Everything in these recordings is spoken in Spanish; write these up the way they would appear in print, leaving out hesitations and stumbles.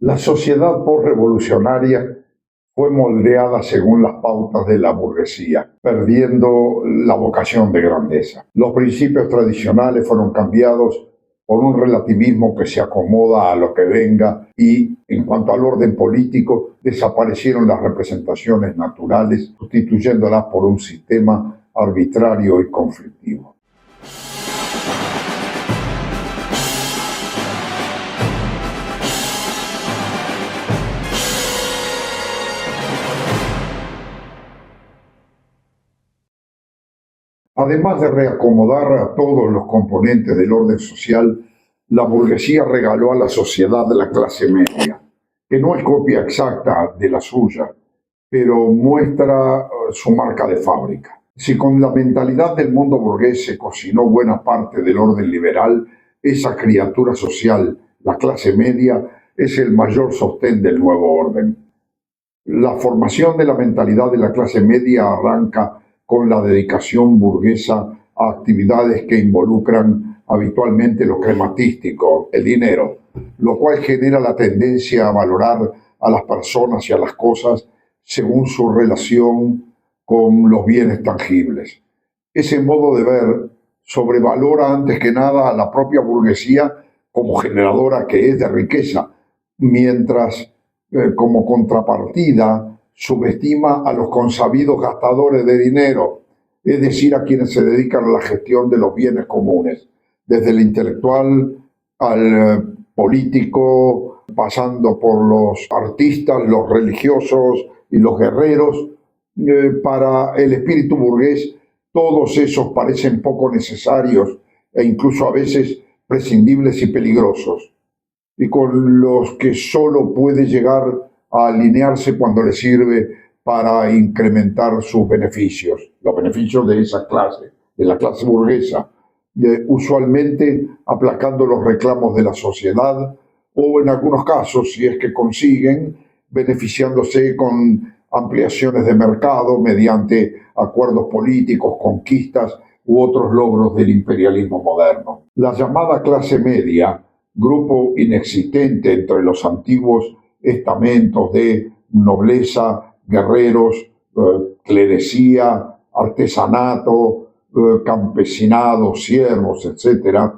La sociedad postrevolucionaria fue moldeada según las pautas de la burguesía, perdiendo la vocación de grandeza. Los principios tradicionales fueron cambiados por un relativismo que se acomoda a lo que venga y, en cuanto al orden político, desaparecieron las representaciones naturales, sustituyéndolas por un sistema arbitrario y conflictivo. Además de reacomodar a todos los componentes del orden social, la burguesía regaló a la sociedad la clase media, que no es copia exacta de la suya, pero muestra su marca de fábrica. Si con la mentalidad del mundo burgués se cocinó buena parte del orden liberal, esa criatura social, la clase media, es el mayor sostén del nuevo orden. La formación de la mentalidad de la clase media arranca con la dedicación burguesa a actividades que involucran habitualmente lo crematístico, el dinero, lo cual genera la tendencia a valorar a las personas y a las cosas según su relación con los bienes tangibles. Ese modo de ver sobrevalora antes que nada a la propia burguesía como generadora que es de riqueza, mientras como contrapartida subestima a los consabidos gastadores de dinero, es decir, a quienes se dedican a la gestión de los bienes comunes, desde el intelectual al político, pasando por los artistas, los religiosos y los guerreros. Para el espíritu burgués, todos esos parecen poco necesarios e incluso a veces prescindibles y peligrosos, y con los que solo puede llegar a alinearse cuando le sirve para incrementar sus beneficios, los beneficios de esa clase, de la clase burguesa, usualmente aplacando los reclamos de la sociedad o, en algunos casos, si es que consiguen, beneficiándose con ampliaciones de mercado mediante acuerdos políticos, conquistas u otros logros del imperialismo moderno. La llamada clase media, grupo inexistente entre los antiguos estamentos de nobleza, guerreros, clerecía, artesanato, campesinado, siervos, etc.,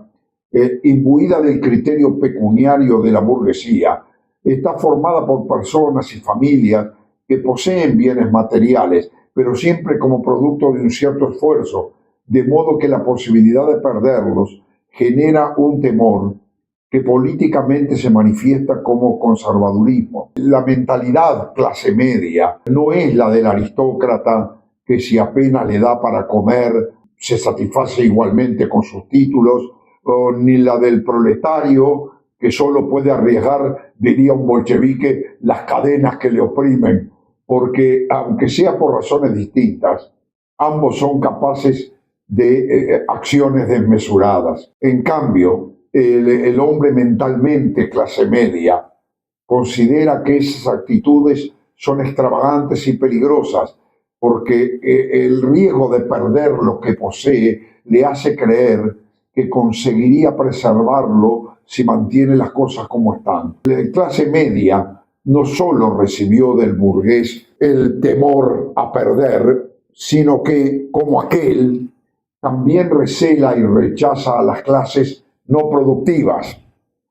imbuida del criterio pecuniario de la burguesía, está formada por personas y familias que poseen bienes materiales, pero siempre como producto de un cierto esfuerzo, de modo que la posibilidad de perderlos genera un temor que políticamente se manifiesta como conservadurismo. La mentalidad clase media no es la del aristócrata que, si apenas le da para comer, se satisface igualmente con sus títulos, ni la del proletario que solo puede arriesgar, diría un bolchevique, las cadenas que le oprimen, porque aunque sea por razones distintas, ambos son capaces de acciones desmesuradas. En cambio, el hombre mentalmente clase media considera que esas actitudes son extravagantes y peligrosas, porque el riesgo de perder lo que posee le hace creer que conseguiría preservarlo si mantiene las cosas como están. La clase media no solo recibió del burgués el temor a perder, sino que, como aquel, también recela y rechaza a las clases no productivas,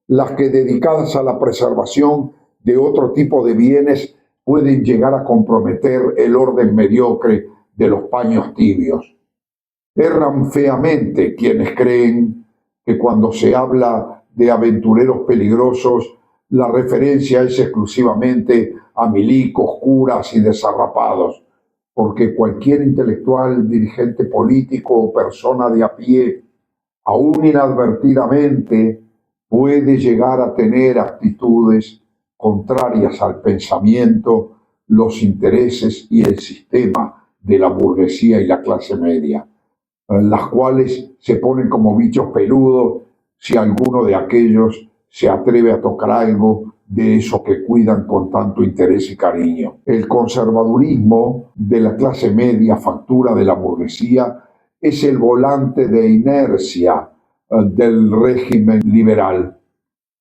las que, dedicadas a la preservación de otro tipo de bienes, pueden llegar a comprometer el orden mediocre de los paños tibios. Erran feamente quienes creen que cuando se habla de aventureros peligrosos, la referencia es exclusivamente a milicos, curas y desarrapados, porque cualquier intelectual, dirigente político o persona de a pie, aún inadvertidamente, puede llegar a tener actitudes contrarias al pensamiento, los intereses y el sistema de la burguesía y la clase media, las cuales se ponen como bichos peludos si alguno de aquellos se atreve a tocar algo de eso que cuidan con tanto interés y cariño. El conservadurismo de la clase media, factura de la burguesía, es el volante de inercia del régimen liberal.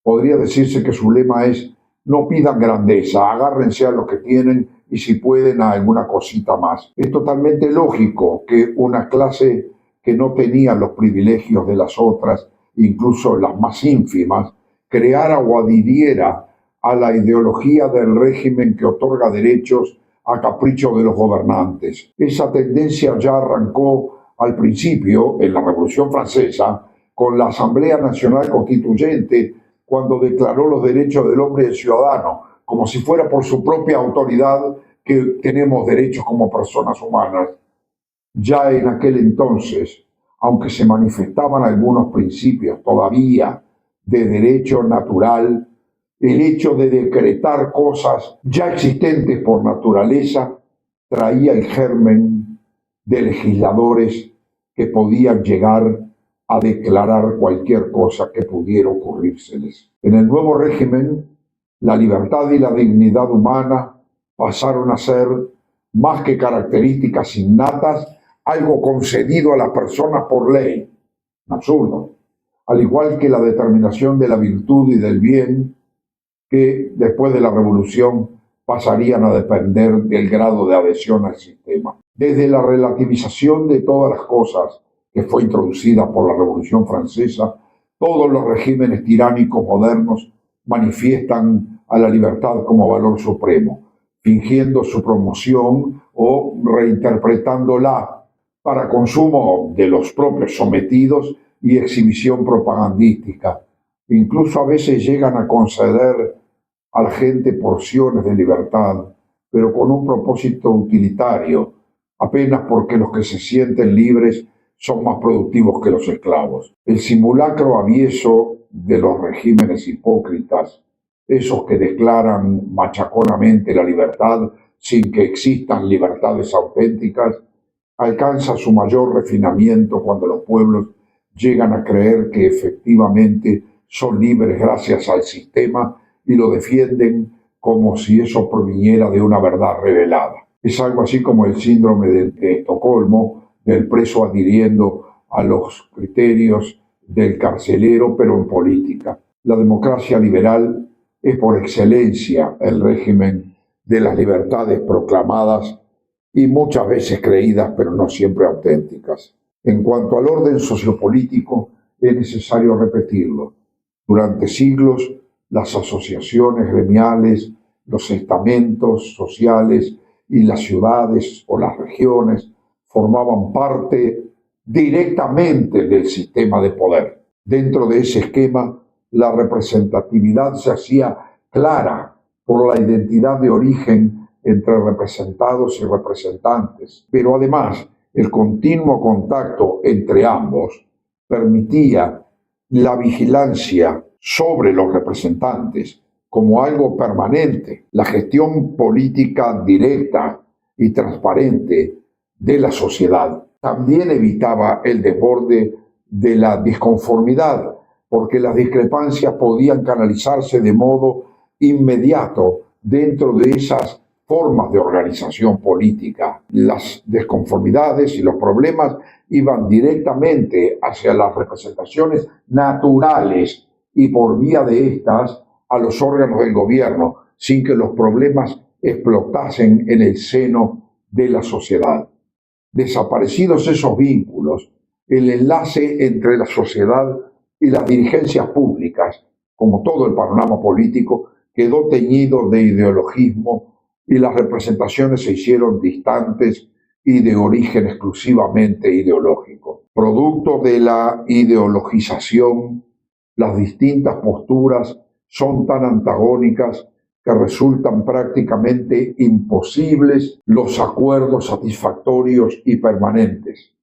Podría decirse que su lema es: no pidan grandeza, agárrense a lo que tienen y si pueden a alguna cosita más. Es totalmente lógico que una clase que no tenía los privilegios de las otras, incluso las más ínfimas, creara o adhiriera a la ideología del régimen que otorga derechos a capricho de los gobernantes. Esa tendencia ya arrancó al principio, en la Revolución Francesa, con la Asamblea Nacional Constituyente, cuando declaró los derechos del hombre y del ciudadano, como si fuera por su propia autoridad que tenemos derechos como personas humanas. Ya en aquel entonces, aunque se manifestaban algunos principios todavía de derecho natural, el hecho de decretar cosas ya existentes por naturaleza traía el germen de legisladores que podían llegar a declarar cualquier cosa que pudiera ocurrírseles. En el nuevo régimen, la libertad y la dignidad humana pasaron a ser, más que características innatas, algo concedido a las personas por ley. Absurdo. Al igual que la determinación de la virtud y del bien, que después de la revolución pasarían a depender del grado de adhesión al sistema. Desde la relativización de todas las cosas que fue introducida por la Revolución Francesa, todos los regímenes tiránicos modernos manifiestan a la libertad como valor supremo, fingiendo su promoción o reinterpretándola para consumo de los propios sometidos y exhibición propagandística. Incluso a veces llegan a conceder a la gente porciones de libertad, pero con un propósito utilitario, apenas porque los que se sienten libres son más productivos que los esclavos. El simulacro avieso de los regímenes hipócritas, esos que declaran machaconamente la libertad sin que existan libertades auténticas, alcanza su mayor refinamiento cuando los pueblos llegan a creer que efectivamente son libres gracias al sistema y lo defienden como si eso proviniera de una verdad revelada. Es algo así como el síndrome de Estocolmo, del preso adhiriendo a los criterios del carcelero, pero en política. La democracia liberal es por excelencia el régimen de las libertades proclamadas y muchas veces creídas, pero no siempre auténticas. En cuanto al orden sociopolítico, es necesario repetirlo. Durante siglos, las asociaciones gremiales, los estamentos sociales y las ciudades o las regiones formaban parte directamente del sistema de poder. Dentro de ese esquema, la representatividad se hacía clara por la identidad de origen entre representados y representantes, pero además el continuo contacto entre ambos permitía la vigilancia sobre los representantes como algo permanente. La gestión política directa y transparente de la sociedad también evitaba el desborde de la disconformidad, porque las discrepancias podían canalizarse de modo inmediato dentro de esas formas de organización política. Las desconformidades y los problemas iban directamente hacia las representaciones naturales y por vía de estas a los órganos del gobierno, sin que los problemas explotasen en el seno de la sociedad. Desaparecidos esos vínculos, el enlace entre la sociedad y las dirigencias públicas, como todo el panorama político, quedó teñido de ideologismo y las representaciones se hicieron distantes y de origen exclusivamente ideológico. Producto de la ideologización, las distintas posturas son tan antagónicas que resultan prácticamente imposibles los acuerdos satisfactorios y permanentes.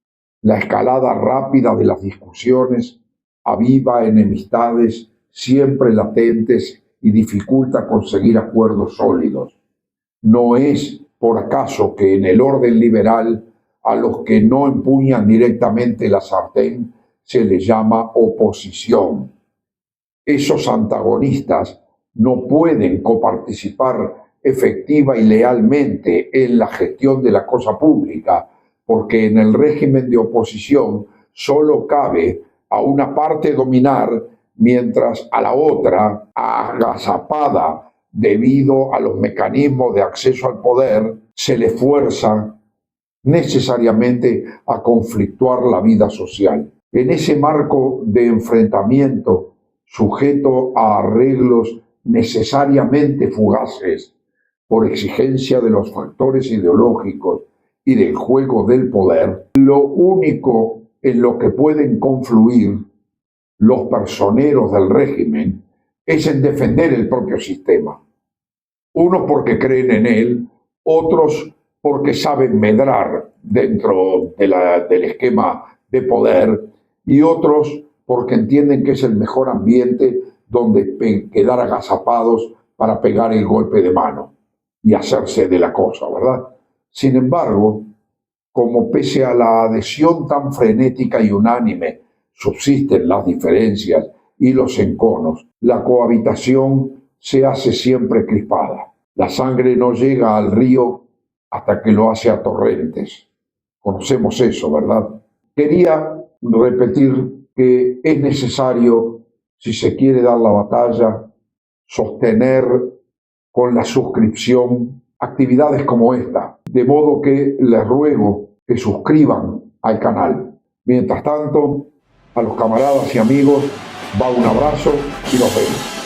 La escalada rápida de las discusiones aviva enemistades siempre latentes y dificulta conseguir acuerdos sólidos. No es por acaso que en el orden liberal a los que no empuñan directamente la sartén se les llama oposición. Esos antagonistas no pueden coparticipar efectiva y lealmente en la gestión de la cosa pública, porque en el régimen de oposición solo cabe a una parte dominar, mientras a la otra, agazapada debido a los mecanismos de acceso al poder, se le fuerza necesariamente a conflictuar la vida social. En ese marco de enfrentamiento sujeto a arreglos necesariamente fugaces por exigencia de los factores ideológicos y del juego del poder, lo único en lo que pueden confluir los personeros del régimen es en defender el propio sistema. Unos porque creen en él, otros porque saben medrar dentro del esquema de poder y otros porque entienden que es el mejor ambiente donde quedar agazapados para pegar el golpe de mano y hacerse de la cosa, ¿verdad? Sin embargo, como pese a la adhesión tan frenética y unánime subsisten las diferencias y los enconos, la cohabitación se hace siempre crispada. La sangre no llega al río hasta que lo hace a torrentes. Conocemos eso, ¿verdad? Quería repetir que es necesario, si se quiere dar la batalla, sostener con la suscripción actividades como esta, de modo que les ruego que suscriban al canal. Mientras tanto, a los camaradas y amigos va un abrazo y nos vemos.